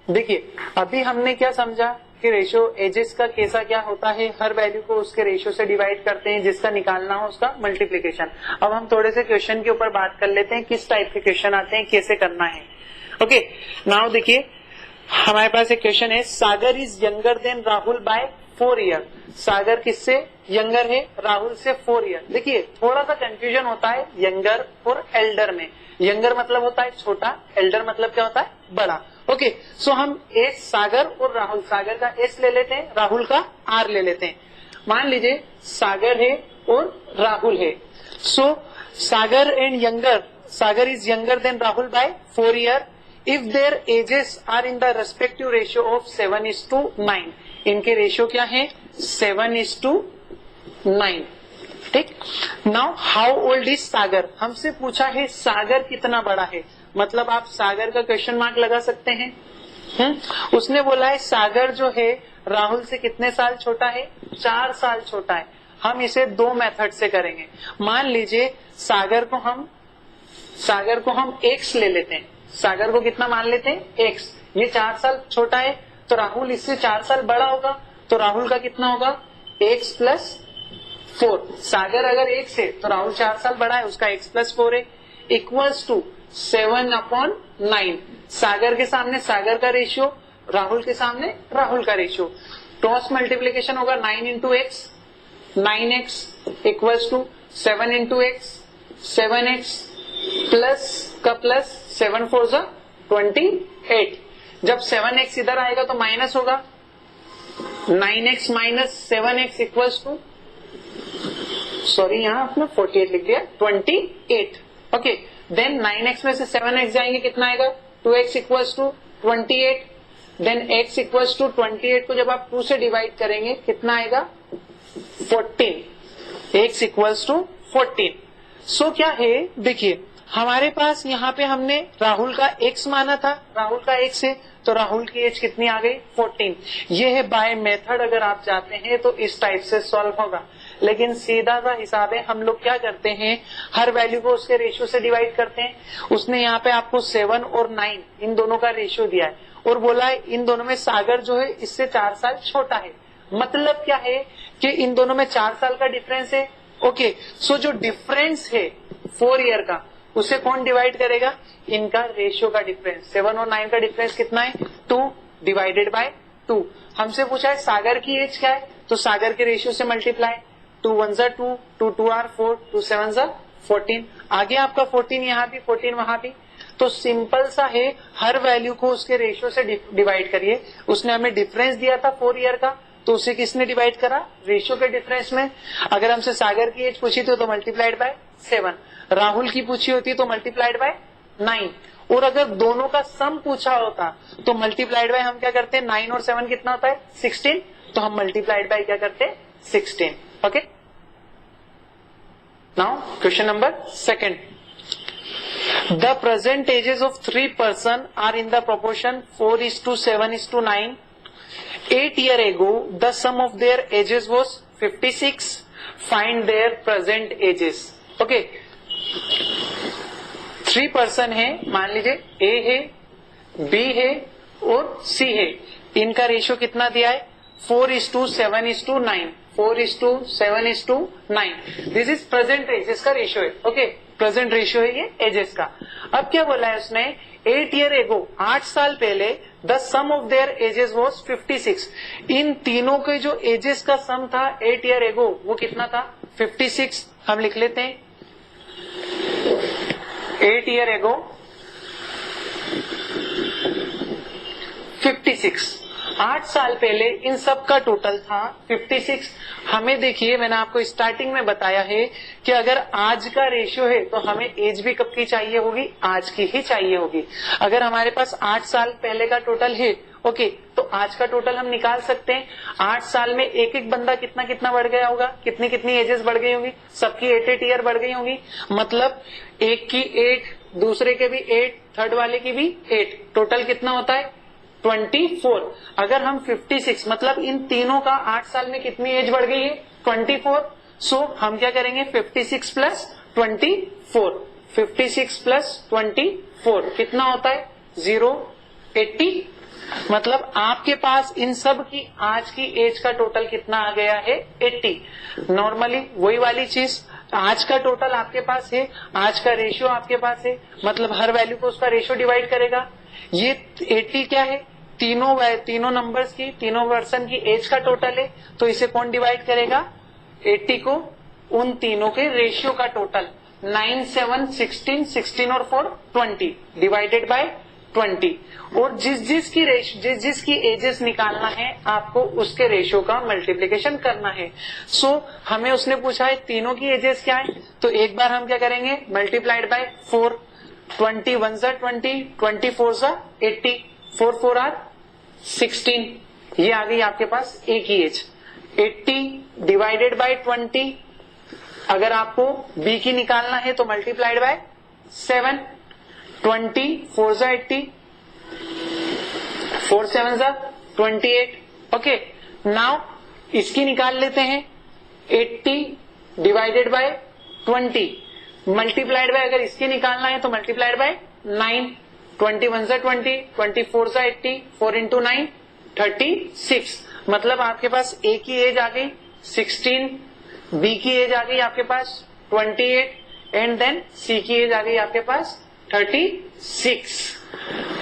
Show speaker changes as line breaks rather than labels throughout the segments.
देखिए अभी हमने क्या समझा कि रेशियो एजेस का कैसा क्या होता है, हर वैल्यू को उसके रेशियो से डिवाइड करते हैं, जिसका निकालना हो उसका मल्टीप्लीकेशन। अब हम थोड़े से क्वेश्चन के ऊपर बात कर लेते हैं, किस टाइप के क्वेश्चन आते हैं, कैसे करना है। ओके नाउ देखिए हमारे पास एक क्वेश्चन है, Sagar is younger than Rahul by 4 year. Sagar किससे यंगर है, राहुल से 4 ईयर। देखिए थोड़ा सा कंफ्यूजन होता है यंगर और एल्डर में। यंगर मतलब होता है छोटा, एल्डर मतलब क्या होता है बड़ा। ओके सो हम एस सागर और राहुल, सागर का एस ले लेते हैं, राहुल का आर ले लेते हैं। मान लीजिए सागर है और राहुल है। So Sagar and younger, Sagar is younger than Rahul by 4 year if their ages are in the respective ratio of 7:9। इनके रेशियो क्या है 7:9। ठीक। Now how old is Sagar, हमसे पूछा है सागर कितना बड़ा है, मतलब आप सागर का क्वेश्चन मार्क लगा सकते हैं। उसने बोला है सागर जो है राहुल से कितने साल छोटा है, 4 साल छोटा है। हम इसे 2 मेथड से करेंगे। मान लीजिए सागर को हम x ले लेते हैं, सागर को कितना मान लेते हैं x। ये 4 साल छोटा है तो राहुल इससे 4 साल बड़ा होगा, तो राहुल का कितना होगा x + 4। सागर अगर x है तो राहुल 4 साल बड़ा है, उसका x + 4 है, इक्वल्स टू 7/9। सागर के सामने सागर का रेशियो, राहुल के सामने राहुल का रेशियो, क्रॉस मल्टीप्लीकेशन होगा 9 × x, 9x equals to 7 × x, 7x plus का प्लस 7 4 जा 28। जब 7x इधर आएगा तो माइनस होगा, 9x minus 7x equals to, sorry यहां आपने 48 लिख दिया, 28। ओके देन 9x में से 7x जाएंगे कितना आएगा 2x equals to 28। Then x equals to 28 को जब आप 2 से डिवाइड करेंगे कितना आएगा 14, x इक्वल्स टू 14। सो क्या है देखिए हमारे पास यहाँ पे हमने राहुल का x माना था, राहुल का x है तो राहुल की एज कितनी आ गई 14। ये है बाय मेथड, अगर आप जाते हैं तो इस टाइप से सॉल्व होगा। लेकिन सीधा सा हिसाब है, हम लोग क्या करते हैं हर वैल्यू को उसके रेशियो से डिवाइड करते हैं। उसने यहाँ पे आपको 7 और 9 इन दोनों का रेशियो दिया है और बोला है इन दोनों में सागर जो है इससे 4 साल छोटा है। मतलब क्या है कि इन दोनों में 4 साल का डिफरेंस है। ओके सो जो डिफरेंस है 4 ईयर का उसे कौन डिवाइड करेगा, इनका रेशियो का डिफरेंस। 7 और 9 का डिफरेंस कितना है 2 डिवाइडेड बाय 2। हमसे पूछा है सागर की एज क्या है, तो सागर के रेशियो से मल्टीप्लाई, 2 1 जा 2, 2 2 आर 4, 2 7 जा 14। आगे आपका 14 यहाँ भी 14 वहां भी। तो सिंपल सा है, हर वैल्यू को उसके रेशियो से डिवाइड करिए। उसने हमें डिफरेंस दिया था 4 ईयर का, तो उसे किसने डिवाइड करा रेशियो के डिफरेंस में। अगर हमसे सागर की एज पूछी थी तो मल्टीप्लाइड बाय 7, राहुल की पूछी होती तो मल्टीप्लाइड बाय 9, और अगर दोनों का सम पूछा होता तो मल्टीप्लाइड बाय हम क्या करते हैं 9 और 7 कितना होता है 16, तो हम मल्टीप्लाइड बाय क्या करते हैं 16। Okay now question number 2। The present ages of 3 person are in the proportion 4:7:9। 8 years ago the sum of their ages was 56. Find their present ages. Okay 3 person है, मान लीजिए A है, B है और C है। इनका रेशियो कितना दिया है 4:7:9, 4:7:9। दिस इज प्रेजेंट एज, इसका रेशियो है। ओके प्रेजेंट रेशियो है ये एजेस का। अब क्या बोला है उसने 8 years ago 8 साल पहले the sum of their ages was 56। इन तीनों के जो एजेस का सम था 8 years ago वो कितना था 56। हम लिख लेते हैं 8 years ago 56। 8 साल पहले इन सब का टोटल था 56। हमें देखिए मैंने आपको स्टार्टिंग में बताया है कि अगर आज का रेशियो है तो हमें एज भी कब की चाहिए होगी, आज की ही चाहिए होगी। अगर हमारे पास 8 साल पहले का टोटल है ओके तो आज का टोटल हम निकाल सकते हैं। 8 साल में एक एक बंदा कितना कितना बढ़ गया होगा, कितनी कितनी एजेस बढ़ गई होंगी, सबकी 8 ईयर बढ़ गई होंगी। मतलब एक की 8, दूसरे के भी 8, थर्ड वाले की भी 8, टोटल कितना होता है 24। अगर हम 56 मतलब इन तीनों का 8 साल में कितनी एज बढ़ गई है 24। सो हम क्या करेंगे 56 प्लस 24, 56 प्लस 24 कितना होता है 0, 80, मतलब आपके पास इन सब की आज की एज का टोटल कितना आ गया है 80। नॉर्मली वही वाली चीज, आज का टोटल आपके पास है, आज का रेशियो आपके पास है, मतलब हर वैल्यू को उसका रेशियो डिवाइड करेगा। ये 80 क्या है, तीनों नंबर्स की, तीनों पर्सन की एज का टोटल है, तो इसे कौन डिवाइड करेगा, 80 को उन तीनों के रेशियो का टोटल, 9, 7, 16, 16 और 4 20 डिवाइडेड बाय 20। और जिस जिसकी एजेस निकालना है आपको उसके रेशियो का मल्टीप्लिकेशन करना है। सो हमें उसने पूछा है तीनों की एजेस क्या है, तो एक बार हम क्या करेंगे, मल्टीप्लाइड बाय 4, 20 1 जा 20, 24 जा 80, 4 4 आर 16, ये आ गई आपके पास एक ही एज। 80 डिवाइडेड बाय 20, अगर आपको बी की निकालना है तो मल्टीप्लाइड बाय 7, 20 4 जा 80, 4 7 जा 28। ओके, नाउ इसकी निकाल लेते हैं, 80 डिवाइडेड बाय 20 मल्टीप्लाइड बाय, अगर इसकी निकालना है तो मल्टीप्लाइड बाय 9, 21 जा 20, 24 जा 80, 4 इंटू 9 36। मतलब आपके पास ए की एज आ गई 16, बी की एज आ गई आपके पास 28 एंड देन सी की एज आ गई आपके पास 36।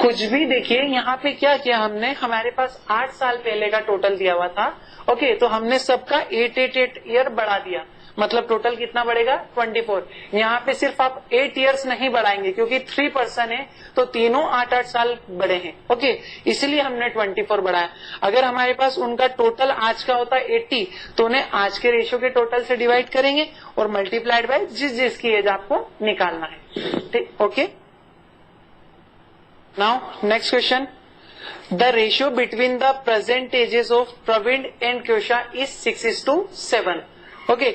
कुछ भी देखिए यहाँ पे क्या किया हमने, हमारे पास 8 साल पहले का टोटल दिया हुआ था। ओके, तो हमने सबका 8 ईयर बढ़ा दिया, मतलब टोटल कितना बढ़ेगा 24। यहाँ पे सिर्फ आप 8 इयर्स नहीं बढ़ाएंगे क्योंकि 3 पर्सन है तो तीनों 8 साल बड़े हैं। ओके, इसलिए हमने 24 बढ़ाया। अगर हमारे पास उनका टोटल आज का होता है 80 तो उन्हें आज के रेशियो के टोटल से डिवाइड करेंगे और मल्टीप्लाइड बाय जिसकी एज आपको निकालना है। ठीक, okay. Now next question, the ratio between the present ages of Praveen and Kyosha is 6:7। Okay,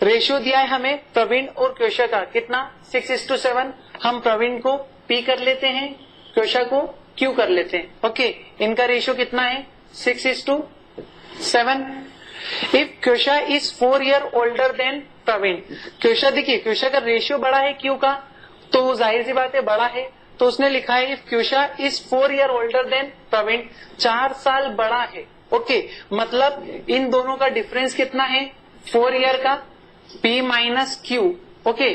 ratio दिया है हमें प्रवीण और क्योशा का, कितना 6:7। हम प्रवीण को पी कर लेते हैं, क्योशा को क्यू कर लेते हैं। ओके, इनका रेशियो कितना है 6:7। If Kyosha is 4 year older than Praveen, Kyosha देखिए क्योशा का रेशियो बड़ा है क्यू का, तो जाहिर सी बात है बड़ा है, तो उसने लिखा है if Kyosha is 4 year older than Praveen, 4 साल बड़ा है। ओके, मतलब इन दोनों का डिफरेंस कितना है 4 ईयर का, P माइनस क्यू। ओके,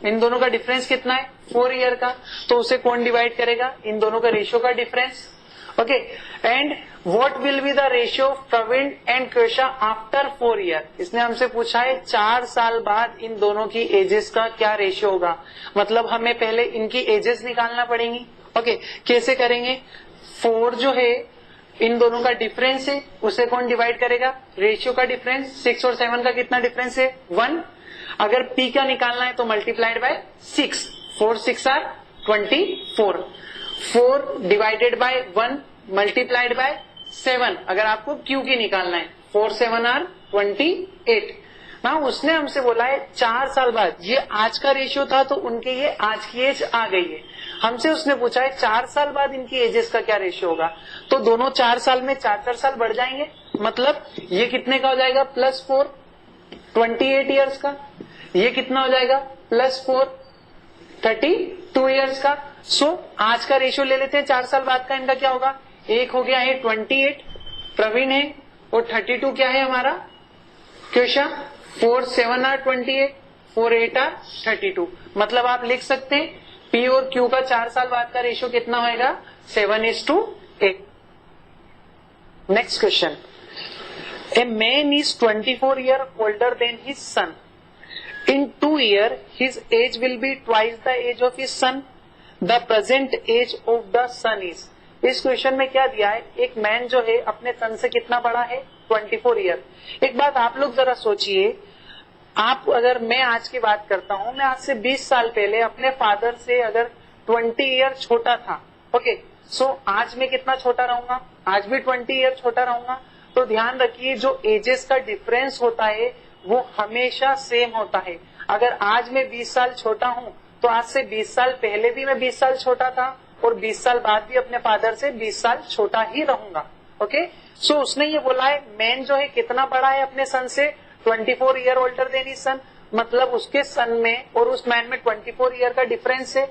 इन दोनों का डिफरेंस कितना है 4 ईयर का, तो उसे कौन डिवाइड करेगा, इन दोनों का रेशियो का difference. Okay, and what will be the ratio of Praveen and Kyosha after 4 year, इसने हमसे पूछा है 4 साल बाद इन दोनों की एजेस का क्या रेशियो होगा, मतलब हमें पहले इनकी एजेस निकालना पड़ेंगी। ओके, कैसे करेंगे, 4 जो है इन दोनों का डिफरेंस है, उसे कौन डिवाइड करेगा, रेशियो का डिफरेंस। 6 और 7 का कितना डिफरेंस है 1, अगर P का निकालना है तो multiplied by 6, 4 6 are 24, 4 divided by 1 multiplied by 7, अगर आपको Q की निकालना है 4 7 आर 28। ना उसने हमसे बोला है 4 साल बाद, ये आज का रेशियो था तो उनके ये आज की एज आ गई है, हमसे उसने पूछा है 4 साल बाद इनकी एजेस का क्या रेशियो होगा, तो दोनों 4 साल में 4 साल बढ़ जाएंगे, मतलब ये कितने का हो जाएगा +4 28 इयर्स का, ये कितना हो जाएगा +4 32 इयर्स का। सो आज का रेशियो ले लेते हैं, 4 साल बाद का इनका क्या होगा, एक हो गया है 28 प्रवीण है और 32 क्या है हमारा क्योशा, 4 7 आर 28, 4 8 आर 32। मतलब आप लिख सकते हैं P और Q का 4 साल बाद का रेशियो कितना होगा 7:8। Next question, a man is 24 year older than his son, in 2 year his age will be twice the age of his son, the present age of the son is. इस question में क्या दिया है, एक man जो है अपने सन से कितना बड़ा है 24 ईयर। एक बात आप लोग जरा सोचिए, आप अगर मैं आज की बात करता हूं, मैं आज से 20 साल पहले अपने फादर से अगर 20 ईयर छोटा था, ओके, सो आज मैं कितना छोटा रहूंगा, आज भी 20 ईयर छोटा रहूंगा। तो ध्यान रखिए जो एजेस का डिफरेंस होता है वो हमेशा सेम होता है। अगर आज मैं 20 साल छोटा हूं तो आज से 20 साल पहले भी मैं 20 साल छोटा था और 20 साल बाद भी अपने फादर से 20 साल छोटा ही रहूंगा। ओके, सो उसने ये बोला है मैन जो है कितना बड़ा है अपने सन से 24 ईयर ओल्डर देन हिज सन, मतलब उसके सन में और उस मैन में 24 ईयर का डिफरेंस है।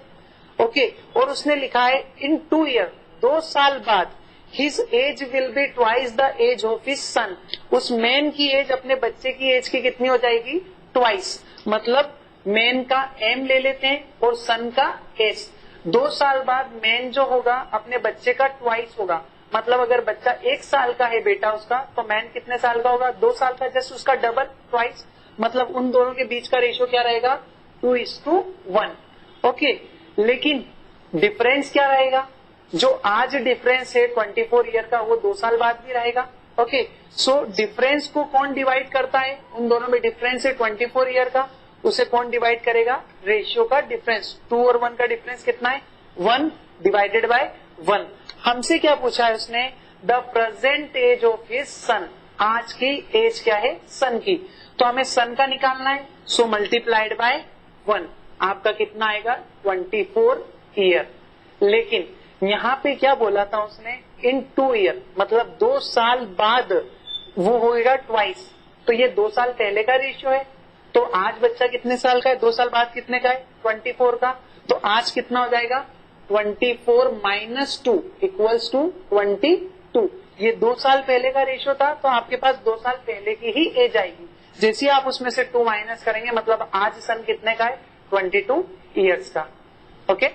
ओके, और उसने लिखा है इन 2 ईयर, 2 साल बाद his age will be twice the age of his son, उस मैन की एज अपने बच्चे की एज की कितनी हो जाएगी? ट्वाइस। मतलब मैन का एम ले लेते हैं और सन का एस। 2 साल बाद मैन जो होगा अपने बच्चे का ट्वाइस होगा। मतलब अगर बच्चा 1 साल का है बेटा उसका, तो मैन कितने साल का होगा? 2 साल का, जस्ट उसका डबल, ट्वाइस। मतलब उन दोनों के बीच का रेशियो क्या रहेगा? 2:1। ओके, लेकिन डिफरेंस क्या रहेगा? जो आज डिफरेंस है 24 ईयर का, वो 2 साल बाद भी रहेगा। ओके, सो डिफरेंस को कौन डिवाइड करता है? उन दोनों में डिफरेंस है 24 ईयर का, उसे कौन डिवाइड करेगा? रेशियो का डिफरेंस। 2 और 1 का डिफरेंस कितना है? 1 डिवाइडेड बाय 1। हमसे क्या पूछा है उसने? The present age of his son, आज की एज क्या है सन की। तो हमें सन का निकालना है, सो मल्टीप्लाइड बाय 1। आपका कितना आएगा? 24 ईयर। लेकिन यहाँ पे क्या बोला था उसने? इन 2 ईयर, मतलब 2 साल बाद वो होगा ट्वाइस। तो ये 2 साल पहले का रेशियो है। तो आज बच्चा कितने साल का है? 2 साल बाद कितने का है? 24 का। तो आज कितना हो जाएगा? 24 माइनस 2 इक्वल्स टू 22। ये 2 साल पहले का रेशियो था, तो आपके पास 2 साल पहले की ही एज आएगी। जैसे आप उसमें से 2 माइनस करेंगे, मतलब आज सन कितने का है? 22 ईयर्स का। Okay,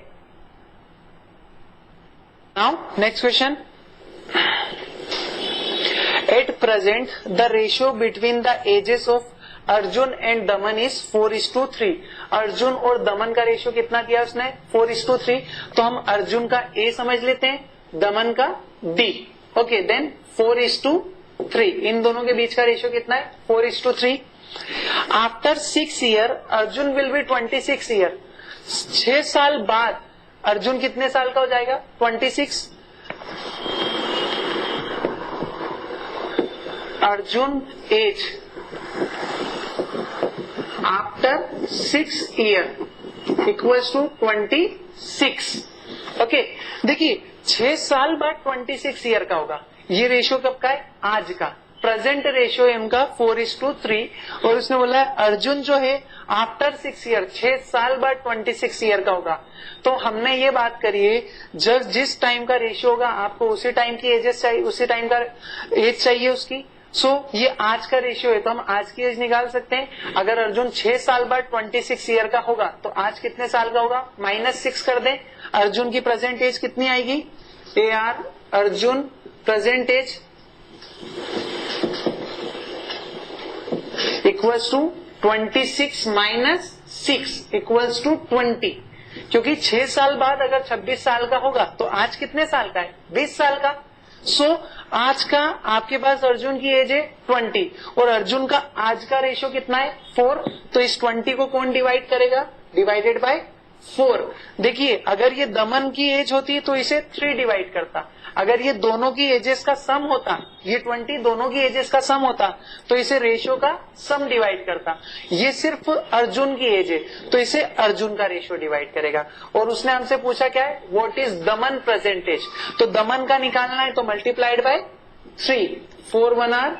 now next question. At present the ratio between the ages of Arjun and Daman is 4:3। Arjun और दमन का रेशियो कितना किया उसने? 4:3। तो हम अर्जुन का ए समझ लेते हैं, दमन का बी। Okay, then 4:3। इन दोनों के बीच का रेशियो कितना है? 4:3। After 6 year Arjun will be 26 year. 6 साल बाद अर्जुन कितने साल का हो जाएगा? 26। Arjun age after 6 year equals to 26। Okay, देखिए 6 साल बाद 26 ईयर का होगा। ये रेशियो कब का है? आज का। प्रेजेंट रेशियो है उनका 4:3, और उसने बोला है अर्जुन जो है आफ्टर 6 ईयर, 6 साल बाद 26 ईयर का होगा। तो हमने ये बात करी है, जब जिस टाइम का रेशियो होगा आपको उसी टाइम की एजेस चाहिए, उसी टाइम का एज चाहिए उसकी। सो ये आज का रेशियो है, तो हम आज की एज निकाल सकते हैं। अगर अर्जुन 6 साल बाद 26 ईयर का होगा, तो आज कितने साल का होगा? -6 कर दें। अर्जुन की प्रेजेंट एज कितनी आएगी? AR Arjun present age equals to 26 minus 6 equals to 20। क्योंकि 6 साल बाद अगर 26 साल का होगा, तो आज कितने साल का है? 20 साल का। सो आज का आपके पास अर्जुन की एज है 20, और अर्जुन का आज का रेशियो कितना है? 4। तो इस 20 को कौन डिवाइड करेगा? Divided by 4। देखिए अगर ये दमन की एज होती तो इसे 3 डिवाइड करता। अगर ये दोनों की एजेस का सम होता, ये 20 दोनों की एजेस का सम होता, तो इसे रेशियो का सम डिवाइड करता। ये सिर्फ अर्जुन की एज है, तो इसे अर्जुन का रेशियो डिवाइड करेगा। और उसने हमसे पूछा क्या है? What is Daman present age. तो दमन का निकालना है, तो multiplied by 3। 4 1 are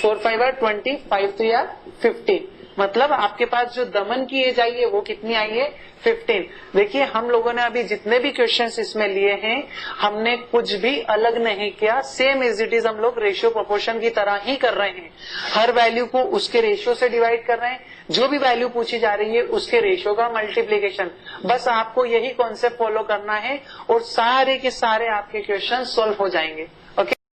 4 5 are 20, 5 3 are 15। मतलब आपके पास जो दमन की एज आई है वो कितनी आई है? 15। देखिए हम लोगों ने अभी जितने भी क्वेश्चंस इसमें लिए हैं, हमने कुछ भी अलग नहीं किया, सेम एज इट इज हम लोग रेशियो प्रोपोर्शन की तरह ही कर रहे हैं। हर वैल्यू को उसके रेशियो से डिवाइड कर रहे हैं, जो भी वैल्यू पूछी जा रही है उसके रेशियो का मल्टीप्लीकेशन। बस आपको यही कॉन्सेप्ट फॉलो करना है और सारे के सारे आपके क्वेश्चन सॉल्व हो जाएंगे। ओके।